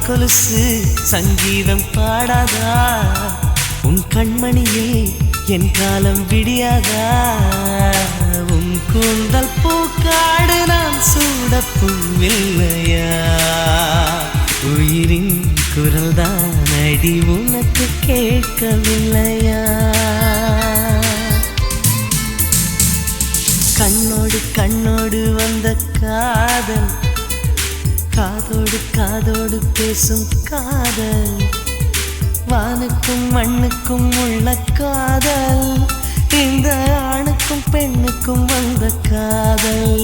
கொலுசு சங்கீதம் பாடாதா உன் கண்மணியே என் காலம் விடியாதா உன் கூந்தல் பூக்காடு நான் சூடப்பூவில்லையா உயிரின் குரல் தான் அடி உனக்கு கேட்கவில்லையா கண்ணோடு கண்ணோடு வந்த காதல் காதோடு காதோடு பேசும் காதல் வானுக்கும் மண்ணுக்கும் உள்ள காதல் இந்த ஆணுக்கும் பெண்ணுக்கும் வந்த காதல்